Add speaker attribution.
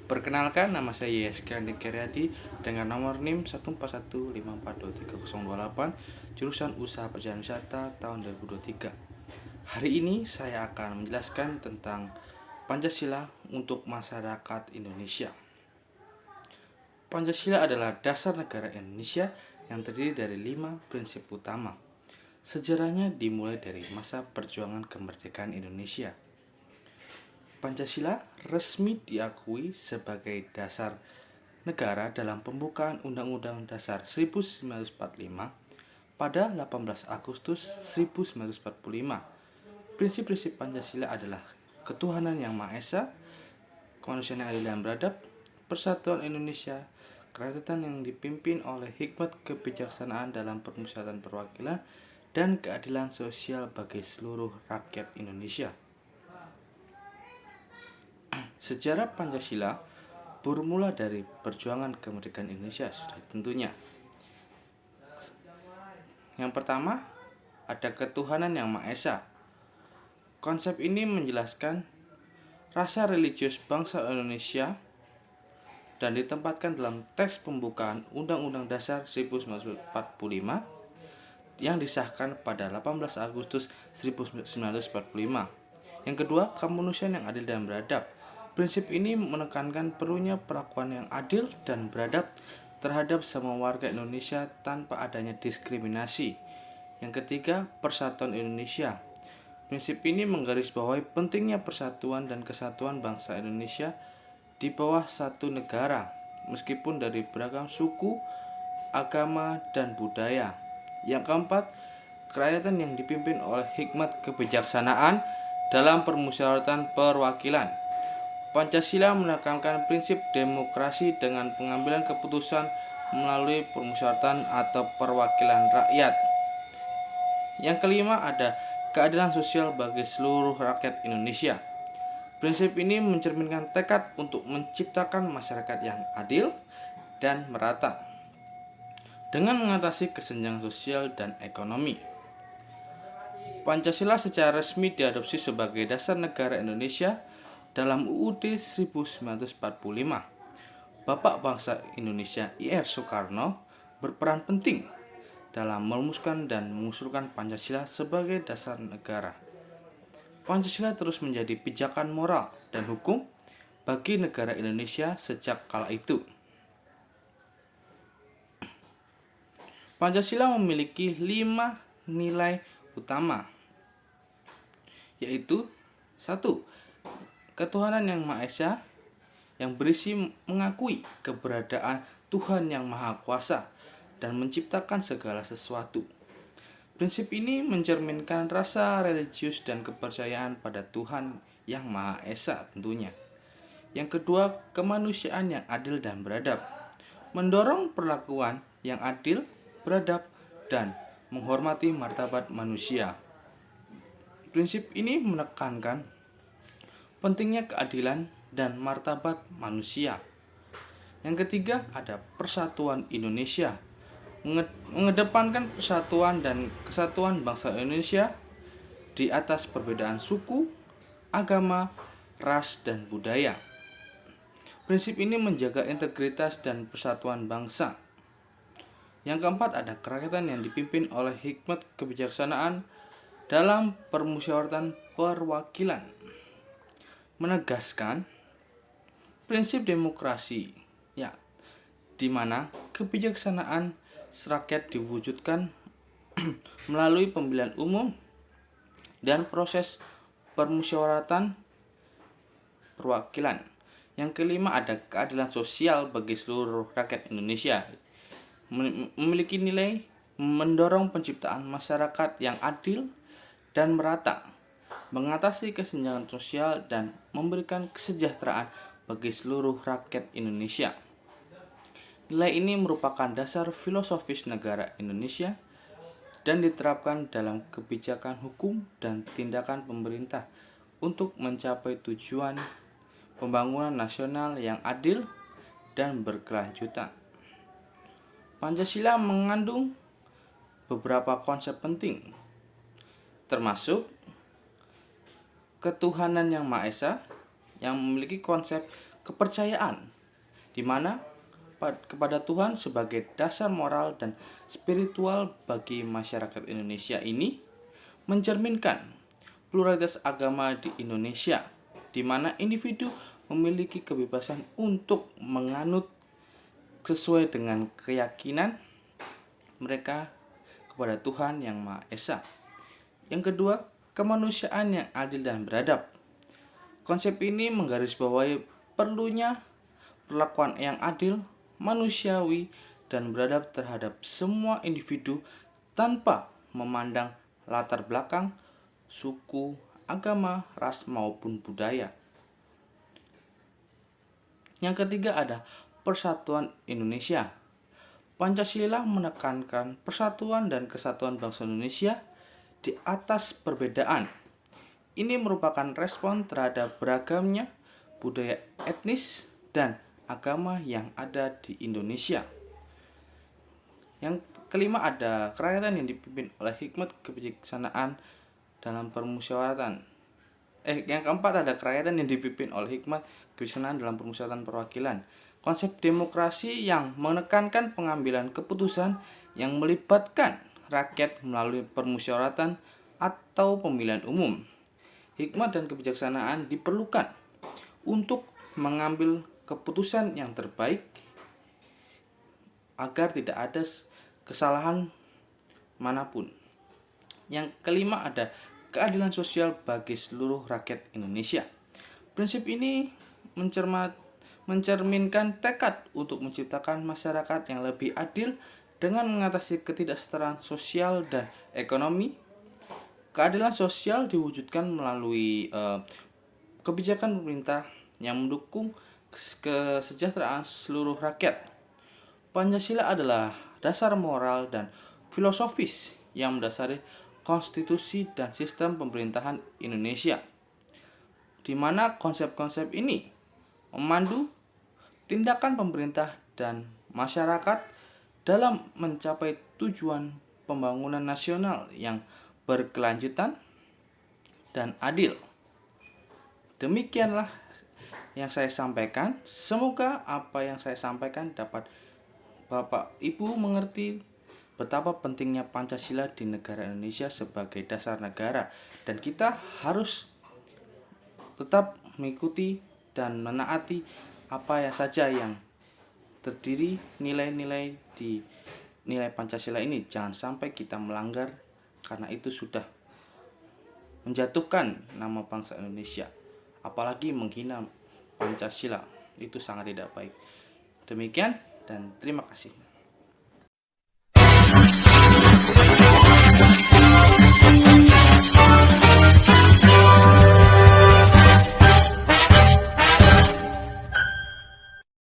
Speaker 1: Perkenalkan, nama saya Yeska Andi Karyadi dengan nomor NIM 1415423028, jurusan Usaha Perjalanan Wisata tahun 2023. Hari ini saya akan menjelaskan tentang Pancasila untuk masyarakat Indonesia. Pancasila adalah dasar negara Indonesia yang terdiri dari 5 prinsip utama. Sejarahnya dimulai dari masa perjuangan kemerdekaan Indonesia. Pancasila resmi diakui sebagai dasar negara dalam pembukaan Undang-Undang Dasar 1945 pada 18 Agustus 1945. Prinsip-prinsip Pancasila adalah ketuhanan yang Maha Esa, kemanusiaan yang adil dan beradab, persatuan Indonesia, kerakyatan yang dipimpin oleh hikmat kebijaksanaan dalam permusyawaratan perwakilan, dan keadilan sosial bagi seluruh rakyat Indonesia. Sejarah Pancasila bermula dari perjuangan kemerdekaan Indonesia sudah tentunya. Yang pertama, ada ketuhanan yang Maha Esa. Konsep ini menjelaskan rasa religius bangsa Indonesia dan ditempatkan dalam teks pembukaan Undang-Undang Dasar 1945 yang disahkan pada 18 Agustus 1945. Yang kedua, kemanusiaan yang adil dan beradab. Prinsip ini menekankan perlunya perlakuan yang adil dan beradab terhadap semua warga Indonesia tanpa adanya diskriminasi. Yang ketiga, persatuan Indonesia. Prinsip ini menggarisbawahi pentingnya persatuan dan kesatuan bangsa Indonesia di bawah satu negara, meskipun dari beragam suku, agama, dan budaya. Yang keempat, kerakyatan yang dipimpin oleh hikmat kebijaksanaan dalam permusyawaratan perwakilan. Pancasila menekankan prinsip demokrasi dengan pengambilan keputusan melalui permusyawaratan atau perwakilan rakyat. Yang kelima, ada keadilan sosial bagi seluruh rakyat Indonesia. Prinsip ini mencerminkan tekad untuk menciptakan masyarakat yang adil dan merata dengan mengatasi kesenjangan sosial dan ekonomi. Pancasila secara resmi diadopsi sebagai dasar negara Indonesia dalam UUD 1945. Bapak bangsa Indonesia I.R. Soekarno berperan penting dalam merumuskan dan mengusulkan Pancasila sebagai dasar negara. Pancasila terus menjadi pijakan moral dan hukum bagi negara Indonesia sejak kala itu. Pancasila memiliki 5 nilai utama, yaitu 1. Ketuhanan yang Maha Esa, yang berisi mengakui keberadaan Tuhan yang Maha Kuasa dan menciptakan segala sesuatu. Prinsip ini mencerminkan rasa religius dan kepercayaan pada Tuhan yang Maha Esa tentunya. Yang kedua, kemanusiaan yang adil dan beradab, mendorong perlakuan yang adil, beradab, dan menghormati martabat manusia. Prinsip ini menekankan pentingnya keadilan dan martabat manusia. Yang ketiga, ada persatuan Indonesia, mengedepankan persatuan dan kesatuan bangsa Indonesia di atas perbedaan suku, agama, ras, dan budaya. Prinsip ini menjaga integritas dan persatuan bangsa. Yang keempat, ada kerakyatan yang dipimpin oleh hikmat kebijaksanaan dalam permusyawaratan perwakilan, menegaskan prinsip demokrasi, di mana kebijaksanaan rakyat diwujudkan melalui pemilihan umum dan proses permusyawaratan perwakilan. Yang kelima, ada keadilan sosial bagi seluruh rakyat Indonesia, memiliki nilai mendorong penciptaan masyarakat yang adil dan merata, mengatasi kesenjangan sosial, dan memberikan kesejahteraan bagi seluruh rakyat Indonesia. Nilai ini merupakan dasar filosofis negara Indonesia dan diterapkan dalam kebijakan hukum dan tindakan pemerintah untuk mencapai tujuan pembangunan nasional yang adil dan berkelanjutan. Pancasila mengandung beberapa konsep penting, termasuk ketuhanan yang Maha Esa, yang memiliki konsep kepercayaan, di mana kepada Tuhan sebagai dasar moral dan spiritual bagi masyarakat Indonesia ini mencerminkan pluralitas agama di Indonesia, di mana individu memiliki kebebasan untuk menganut sesuai dengan keyakinan mereka kepada Tuhan Yang Maha Esa. Yang kedua, kemanusiaan yang adil dan beradab. Konsep ini menggarisbawahi perlunya perlakuan yang adil, manusiawi, dan beradab terhadap semua individu tanpa memandang latar belakang, suku, agama, ras, maupun budaya. Yang ketiga ada Persatuan Indonesia. Pancasila menekankan persatuan dan kesatuan bangsa Indonesia di atas perbedaan. Ini merupakan respon terhadap beragamnya budaya etnis dan agama yang ada di Indonesia. Yang kelima ada kerakyatan yang dipimpin oleh hikmat kebijaksanaan dalam permusyawaratan. Yang keempat ada kerakyatan yang dipimpin oleh hikmat kebijaksanaan dalam permusyawaratan perwakilan. Konsep demokrasi yang menekankan pengambilan keputusan yang melibatkan rakyat melalui permusyawaratan atau pemilihan umum. Hikmat dan kebijaksanaan diperlukan untuk mengambil keputusan yang terbaik agar tidak ada kesalahan manapun. Yang kelima ada keadilan sosial bagi seluruh rakyat Indonesia. Prinsip ini mencerminkan tekad untuk menciptakan masyarakat yang lebih adil dengan mengatasi ketidaksetaraan sosial dan ekonomi. Keadilan sosial diwujudkan melalui kebijakan pemerintah yang mendukung kesejahteraan seluruh rakyat. Pancasila adalah dasar moral dan filosofis yang mendasari konstitusi dan sistem pemerintahan Indonesia, di mana konsep-konsep ini memandu tindakan pemerintah dan masyarakat dalam mencapai tujuan pembangunan nasional yang berkelanjutan dan adil. Demikianlah yang saya sampaikan. Semoga apa yang saya sampaikan dapat Bapak Ibu mengerti betapa pentingnya Pancasila di negara Indonesia sebagai dasar negara, dan kita harus tetap mengikuti dan menaati apa yang saja yang terdiri nilai-nilai di nilai Pancasila ini. Jangan sampai kita melanggar, karena itu sudah menjatuhkan nama bangsa Indonesia. Apalagi menghina Pancasila, itu sangat tidak baik. Demikian dan terima kasih.